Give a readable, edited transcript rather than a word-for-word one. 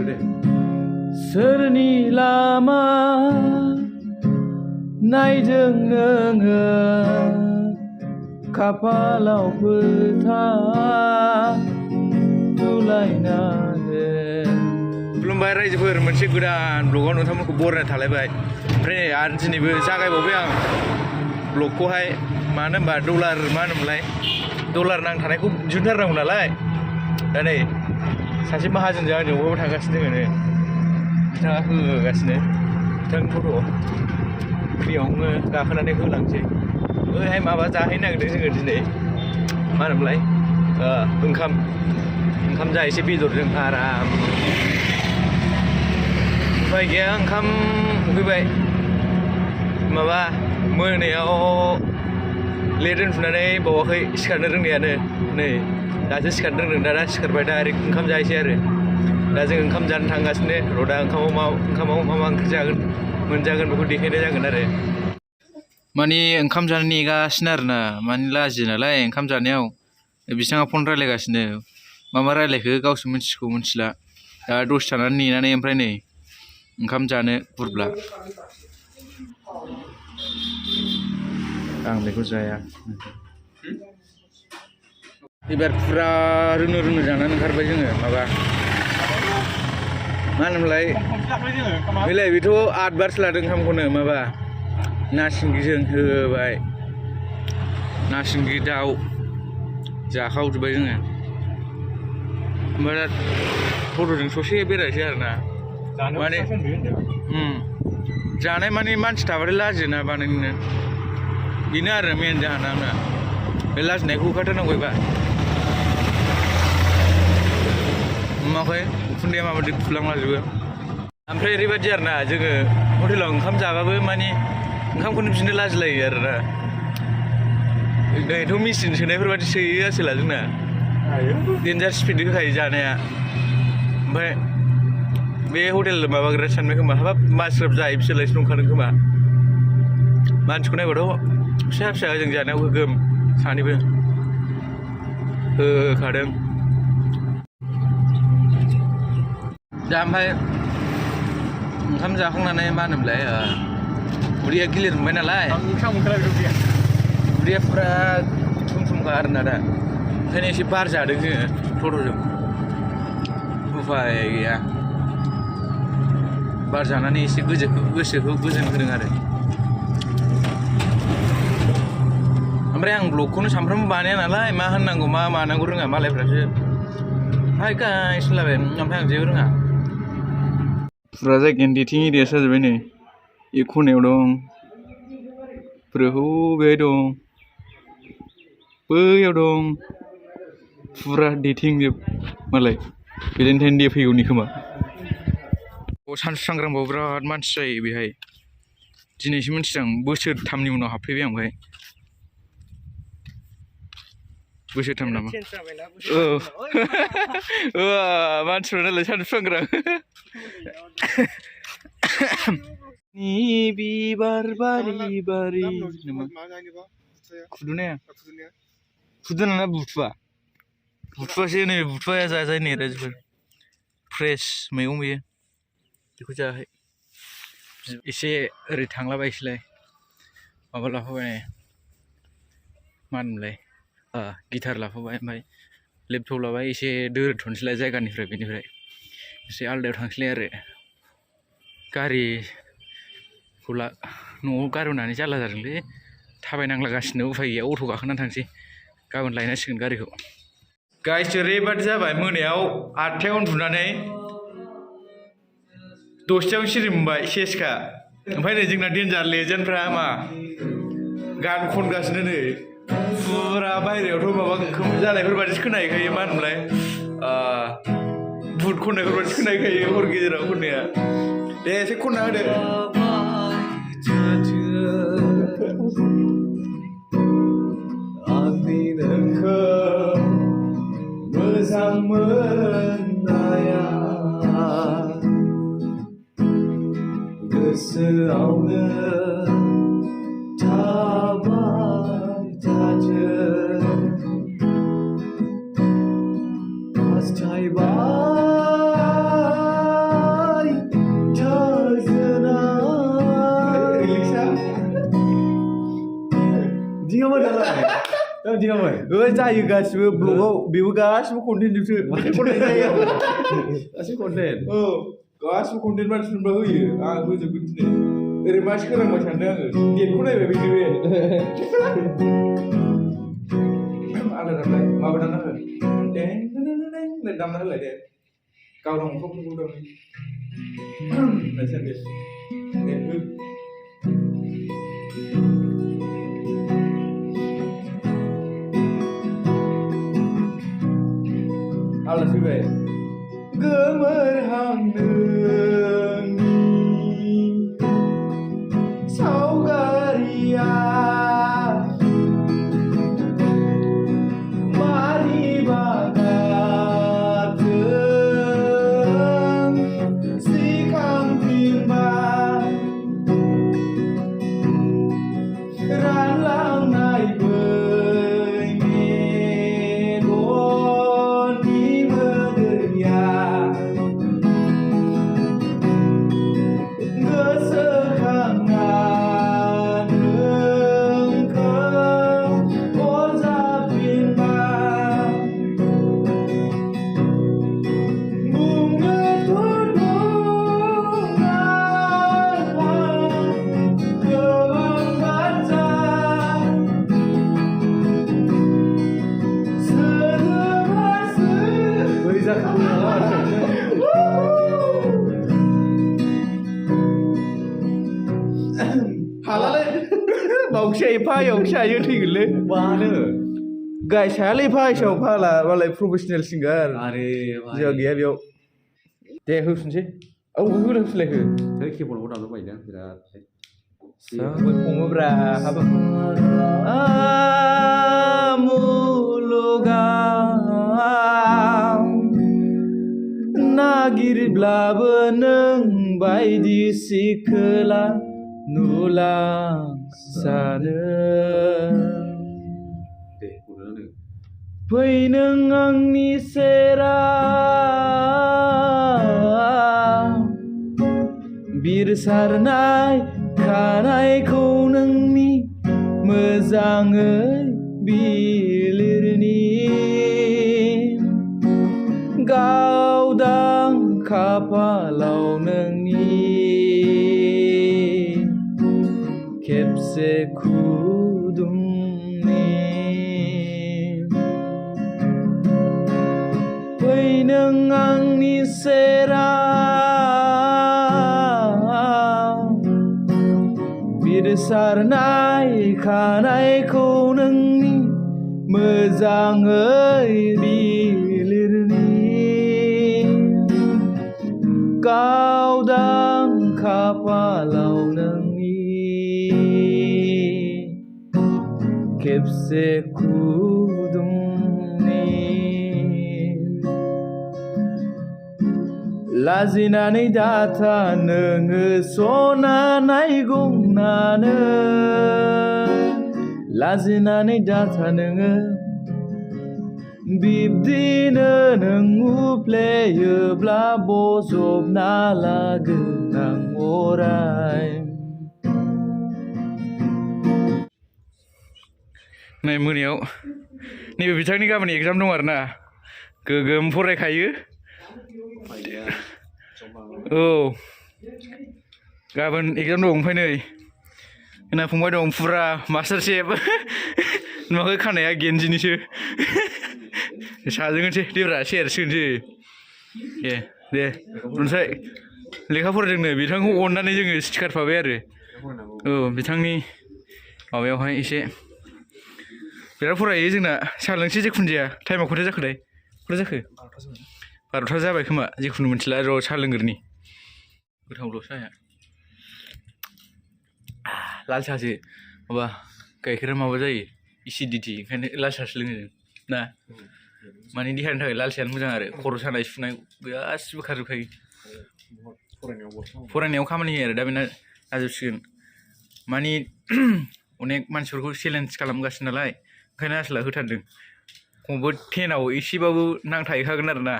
deh. Serni lama naideng nenge kapalau peta tulaina deh. Belum bayar aja ber, masih godan blogan nontonku bornya थालायबाय. Oमफ्राय आरो दिनैबो जागायबावबाय आं ब्लगखौहाय मानो होनबा dollar मा होनोमोनलाय डलार नांथानायखौ दिहुनथारनांगौ नालाय दा नै सासे माहाजोनजों आंजों बबावबा थांगासिनो दोङो नै बिथाङा होगासिनो बिथांनि फट' फ्रियावनो गाखोनानै होलांसै ओइहाय माबा जाहैनो नागिरदों जोङो दिनै मा होनोमोनलाय ओंखाम जाहैसै बेदरजों आराम उफाय गैया ओंखाम उखैबाय माबा मोनायाव लेट उन्दुनानै बावाखै सिखारनो रोंनायानो नै दासो सिखारनो रोंदों दा सिखारबाय डाइरेक्ट ओंखाम जाहैसै आरो दा जों ओंखाम जानो थांगासिनो र' दा ओंखामाव मा ओंख्रि जागोन मोनजागोन बेखौ देखायनाय जागोन आरो माने ओंखाम जानो नेगासिनो आरोना माने लाजियो नालाय ओंखाम जानायाव बिथाङा फन रायलायगासिनो मा रायलायखो गावसो मिथिगौ मिथिला दा दसे थानानै नेनानै ओमफ्राय नै ओंखाम जानो गुरब्ला आं बेखौ जाया एबार फुरा रोनो जानानै ओंखारबाय जोङो माबा मा होनोमोनलाय बेलाय बेथ' 8 बारसो लादों ओंखामखौनो माबा ना सिंगिजों होबाय ना सिंगि दाउ जाखावजोब्बाय जोङो ओमफ्राय दा टट'जों ससे बेरायसै आरोना माने जानाय माने मानसि थाबाथाय लाजियोना बानायनो बेनो आरो मेन जाहोना आंना बे लाजिनायखौ होखारथारनांगौ एबा माखै उखुन्दैया माबायदि खुलांलाजोबो ओमफ्राय ओरैबायदि आरोना जोङो हटेलाव ओंखाम जाबाबो माने ओंखामखौनो बिदिनो लाजिलायो आरोना नैथ' मेचिन सोनायफोरबायदि सोयो आसोला जोंना देन्जार स्पिड होखायो जानाया ओमफ्राय बे हटेल माबाग्रा सानबाय खोमा हाबाब मासराब जायो बिसोरलायसो नंखादों खोमा मानसिखौ नायबाथ' फिसा जों जानायाव गोगोम सानैबो होखादों दा ओमफ्राय ओंखाम जाखांनानै मा होनोमोनलाय उदैया गिलिर मोनबाय नालाय उदैया फुरा थुमथुमखा आरोना दा ओंखायनो एसे बार जादों जोङो टट'जों उफाय गैया बार जानानै एसे गोसोखौ गोजोन होदों आरो ओमफ्राय आं ब्लगखौनो सानफ्रामबो बानाया नालाय मा होननांगौ मा मानांगौ रोङा मालायफ्रासो हाय गाइस होनलाबाय ओमफ्राय आं जेबो रोङा फुरा जायगायानो डेटिं एरिया जाजोब्बाय नै ए खनायाव दं ब्रोहौ बेहाय दं बैयाव दं फुरा डेटिं जोब मालाय बेलेन्टाइन दे फैगौनि खोमा सानसुस्रांग्रांबाव बिराद मानसि जायो बेहाय दिनैसो मिथिदों बोसोरथामनि उनाव हाबफैबाय आं बेहाय बोसोरथाम नामा औ मानसिफ्रा नालाय सानसुस्रांग्रां नि बिबार बारि बारि खुदुनाया खुदुना बुथुवा बुथुवासो नै बुथुवाया जाजायो नै रायजोफोर फ्रेस मैगं बेयो बेखौ जायाखै एसे ओरै थांलाबायसैलाय माबा लाफाबाय मा होनोमोनलाय गिटार लाफाबाय ओमफ्राय लेपटप लाबाय एसे दोरोदथ'नोसैलाय जायगानिफ्राय बेनिफ्राय एसे आलदायाव थांसैलाय आरो गारिखौ न'आव गारबोनानै जारला जादोंलै थाबायनांलागासिनो उफाय गैया अट' गाखोनानै थांसै गाबोन लायनांसिगोन गारिखौ गाइस ओरैबादि जाबाय मोनायाव 8थायाव उन्दुनानै 10थायाव सिरि मोनबाय सेसखा ओमफ्राय नै जोंना डेन्जार लेजेन्डफ्रा मा गान खनगासिनो नै फुरा बायहेरायावथ' माबा जानायफोरबादिसो खोनाहैखायो मा होनोमोनलाय भुट खननायफोरबादिसो खोनाहैखायो हर गेजेराव खननाया दे एसे खनना होदो आंनि नोंखौ मोजां मोननाया गोसोआवनो थाबाय थाथों हास्थायबाय बिदि खालामो जायो गासिबो ब्लगाव बेबो गासिबो कन्टेन्टजोंसो खननाय जायो गासिबो कन्टेन्ट औ गासिबो कन्टेन्ट मानसिफोरबा होयो आं होजोबगोन दिनै ओरै मानसि खोनांबाय सानदों आङो डेटखौ नायबाय बेनो बे आलादा दामलाय माबा दामना हो दामना होलाय दे गावनाव मोखांफोरखौ दामनो दे हो आलादा फैबाय गोमोरहां नोंनि सावगारिया मानिबा गाबजों सिखांफिनबाय रानलांनाय बै मेगननि मोदैया गोसोखांना नोंखौ अरजाबफिनबाय बुंनोथ' दं आंहा गोबां बाथ्रा सोदोबासो बोरै जाखो हालालै बावखिया एफा एवखिया हायो थैगोनलै मानो गायसायालै एफा एसाव फाला मालाय प्रफेसनेल सिंगार आरे जोंहा गैया बेयाव दे होफिनसै औ होफिनलाय हो किबर्डआव दामनो बायदों बिराद खङोब्रा हाबा मुलुगाव नागिरब्लाबो नों बायदि सिखोला नुलांसानो दे गुरनानै फै नों आंनि सेराव बिरसारनाय खानायखौ नोंनि मोजाङै बिलिरनि गावदां खाफालाव नोंनि खेबसे खुदुमनि फै नों आंनि सेराव बिरसारनाय खानायखौ नोंनि मोजाङै बिलिरनि गावदां खाफालाव नोंनि खेबसे खुदुमनि लाजिनानै दाथा नोङो सना नायगंनानो लाजिनानै दाथा नोङो बिब्दिनो नों उफ्लेयोब्ला बजबना लागोन आं अराय नै मोनायाव नैबे बिथांनि गाबोन एग्जाम दं आरोना गोगोम फरायखायो औ गाबोन एग्जाम दं ओमफ्राय नै जोंना फंबाय दं फुरा मास्टार शेफ नुवाखै खानाया गेन्जिनिसो साजोंनोसै देब्रा सेर सोनोसै दे ओमफ्राय लेखा फरायदोंनो बिथांखौ अननानै जोङो सिखारफाबाय आरो औ बिथांनि माबायावहाय एसे बिराद फरायो जोंना साहा लोंसै जिखुनु जाया टाइमाव खयथा जाखोथाय खयथा जाखो 12था जाबाय खोमा जिखुनु मिथिला र' साहा लोंग्रोनि गोथावल' साहाया लाल साहासो माबा गाइखेरा माबा जायो एसिडिटि ओंखायनो लाल साहासो लोङो जों ना माने देहानि थाखाय लाल साहायानो मोजां आरो खर' सानाय सुनाय गासिबो खारजोबखायो फरायनायाव खामानि होयो आरो दा बेना जाजोबसिगोन माने अनेक मानसिफोरखौ चेलेन्ज खालामगासिनो नालाय ओंखायनो आसोला होथारदों खमबो 10आव एसेबाबो नांथाहैखागोन आरो ना